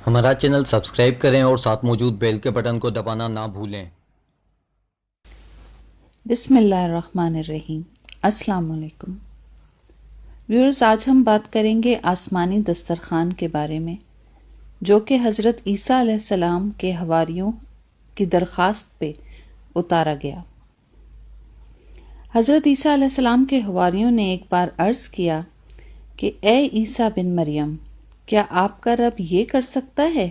ہمارا channel subscribe کریں اور ساتھ موجود بیل کے بٹن کو دبانا نہ بھولیں۔ بسم اللہ الرحمن الرحیم۔ السلام علیکم ویورز، آج ہم بات کریں گے آسمانی دسترخوان کے بارے میں، جو کہ حضرت عیسیٰ علیہ السلام کے حواریوں کی درخواست پہ اتارا گیا۔ حضرت عیسیٰ علیہ السلام کے حواریوں نے ایک بار عرض کیا کہ اے عیسیٰ بن مریم، کیا آپ کا رب یہ کر سکتا ہے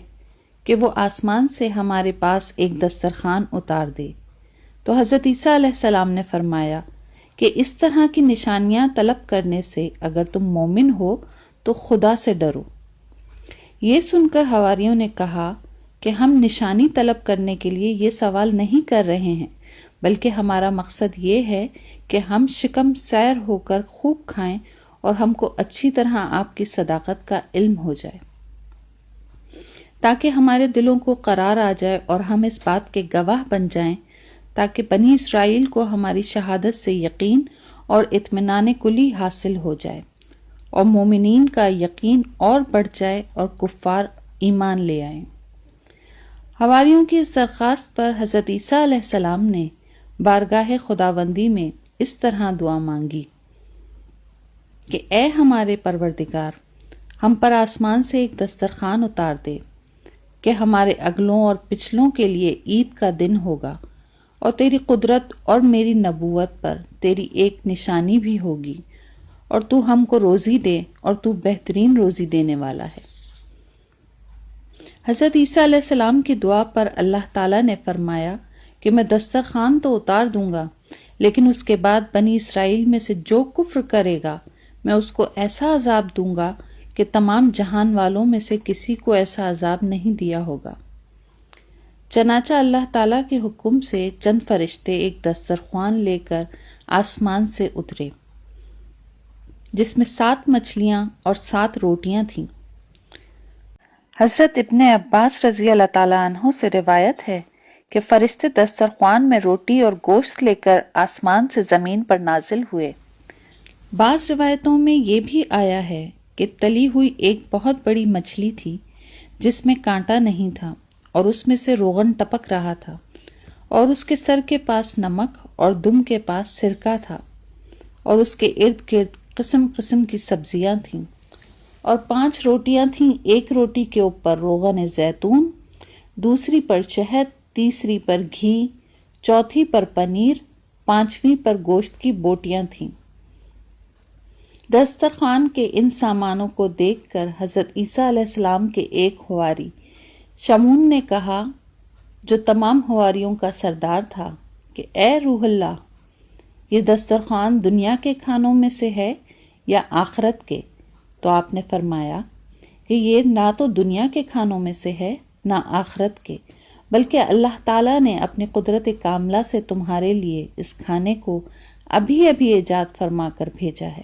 کہ وہ آسمان سے ہمارے پاس ایک دسترخوان اتار دے؟ تو حضرت عیسیٰ علیہ السلام نے فرمایا کہ اس طرح کی نشانیاں طلب کرنے سے اگر تم مومن ہو تو خدا سے ڈرو۔ یہ سن کر حواریوں نے کہا کہ ہم نشانی طلب کرنے کے لیے یہ سوال نہیں کر رہے ہیں، بلکہ ہمارا مقصد یہ ہے کہ ہم شکم سیر ہو کر خوب کھائیں اور ہم کو اچھی طرح آپ کی صداقت کا علم ہو جائے، تاکہ ہمارے دلوں کو قرار آ جائے اور ہم اس بات کے گواہ بن جائیں، تاکہ بنی اسرائیل کو ہماری شہادت سے یقین اور اطمینان کلی حاصل ہو جائے اور مومنین کا یقین اور بڑھ جائے اور کفار ایمان لے آئیں۔ حواریوں کی اس درخواست پر حضرت عیسیٰ علیہ السلام نے بارگاہ خداوندی میں اس طرح دعا مانگی کہ اے ہمارے پروردگار، ہم پر آسمان سے ایک دسترخوان اتار دے کہ ہمارے اگلوں اور پچھلوں کے لیے عید کا دن ہوگا، اور تیری قدرت اور میری نبوت پر تیری ایک نشانی بھی ہوگی، اور تو ہم کو روزی دے اور تو بہترین روزی دینے والا ہے۔ حضرت عیسیٰ علیہ السلام کی دعا پر اللہ تعالیٰ نے فرمایا کہ میں دسترخوان تو اتار دوں گا، لیکن اس کے بعد بنی اسرائیل میں سے جو کفر کرے گا میں اس کو ایسا عذاب دوں گا کہ تمام جہان والوں میں سے کسی کو ایسا عذاب نہیں دیا ہوگا۔ چنانچہ اللہ تعالیٰ کے حکم سے چند فرشتے ایک دسترخوان لے کر آسمان سے اترے، جس میں 7 مچھلیاں اور 7 روٹیاں تھیں۔ حضرت ابن عباس رضی اللہ تعالیٰ عنہ سے روایت ہے کہ فرشتے دسترخوان میں روٹی اور گوشت لے کر آسمان سے زمین پر نازل ہوئے۔ بعض روایتوں میں یہ بھی آیا ہے کہ تلی ہوئی ایک بہت بڑی مچھلی تھی جس میں کانٹا نہیں تھا، اور اس میں سے روغن ٹپک رہا تھا، اور اس کے سر کے پاس نمک اور دم کے پاس سرکہ تھا، اور اس کے ارد گرد قسم قسم کی سبزیاں تھیں، اور 5 روٹیاں تھیں، ایک روٹی کے اوپر روغن زیتون، دوسری پر شہد، تیسری پر گھی، چوتھی پر پنیر، 5ویں پر گوشت کی بوٹیاں تھیں۔ دسترخوان کے ان سامانوں کو دیکھ کر حضرت عیسیٰ علیہ السلام کے ایک حواری شمعون نے کہا، جو تمام حواریوں کا سردار تھا، کہ اے روح اللہ، یہ دسترخوان دنیا کے کھانوں میں سے ہے یا آخرت کے؟ تو آپ نے فرمایا کہ یہ نہ تو دنیا کے کھانوں میں سے ہے نہ آخرت کے، بلکہ اللہ تعالیٰ نے اپنی قدرت کاملہ سے تمہارے لیے اس کھانے کو ابھی ابھی ایجاد فرما کر بھیجا ہے۔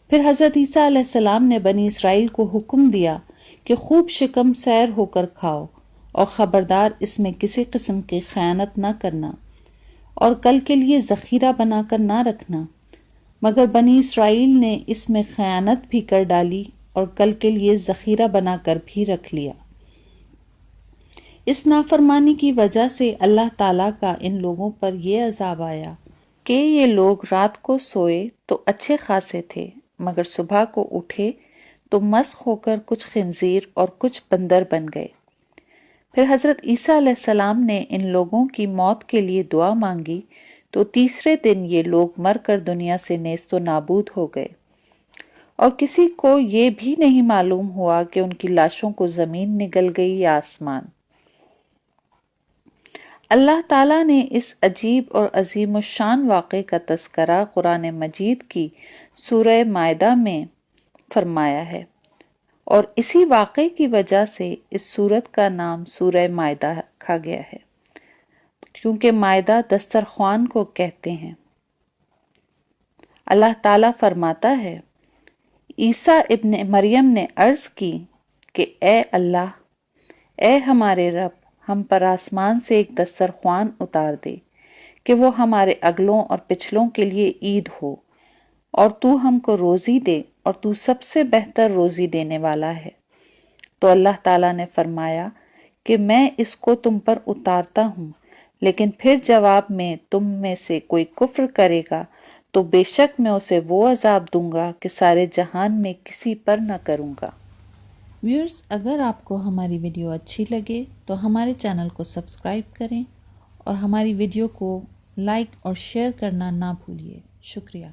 پھر حضرت عیسیٰ علیہ السلام نے بنی اسرائیل کو حکم دیا کہ خوب شکم سیر ہو کر کھاؤ، اور خبردار اس میں کسی قسم کی خیانت نہ کرنا، اور کل کے لیے ذخیرہ بنا کر نہ رکھنا۔ مگر بنی اسرائیل نے اس میں خیانت بھی کر ڈالی اور کل کے لیے ذخیرہ بنا کر بھی رکھ لیا۔ اس نافرمانی کی وجہ سے اللہ تعالیٰ کا ان لوگوں پر یہ عذاب آیا کہ یہ لوگ رات کو سوئے تو اچھے خاصے تھے، مگر صبح کو اٹھے تو مسخ ہو کر کچھ خنزیر اور کچھ بندر بن گئے۔ پھر حضرت عیسیٰ علیہ السلام نے ان لوگوں کی موت کے لیے دعا مانگی تو تیسرے دن یہ لوگ مر کر دنیا سے نیست و نابود ہو گئے، اور کسی کو یہ بھی نہیں معلوم ہوا کہ ان کی لاشوں کو زمین نگل گئی یا آسمان۔ اللہ تعالیٰ نے اس عجیب اور عظیم الشان واقعے کا تذکرہ قرآن مجید کی سورہ مائدہ میں فرمایا ہے، اور اسی واقعے کی وجہ سے اس سورت کا نام سورہ مائدہ رکھا گیا ہے، کیونکہ مائدہ دسترخوان کو کہتے ہیں۔ اللہ تعالیٰ فرماتا ہے، عیسیٰ ابن مریم نے عرض کی کہ اے اللہ، اے ہمارے رب، ہم پر آسمان سے ایک دسترخوان اتار دے کہ وہ ہمارے اگلوں اور پچھلوں کے لیے عید ہو، اور تو ہم کو روزی دے اور تو سب سے بہتر روزی دینے والا ہے۔ تو اللہ تعالیٰ نے فرمایا کہ میں اس کو تم پر اتارتا ہوں، لیکن پھر جواب میں تم میں سے کوئی کفر کرے گا تو بے شک میں اسے وہ عذاب دوں گا کہ سارے جہان میں کسی پر نہ کروں گا۔ ویورز، اگر آپ کو ہماری ویڈیو اچھی لگے تو ہمارے چینل کو سبسکرائب کریں اور ہماری ویڈیو کو لائک اور شیئر کرنا نہ بھولیے۔ شکریہ۔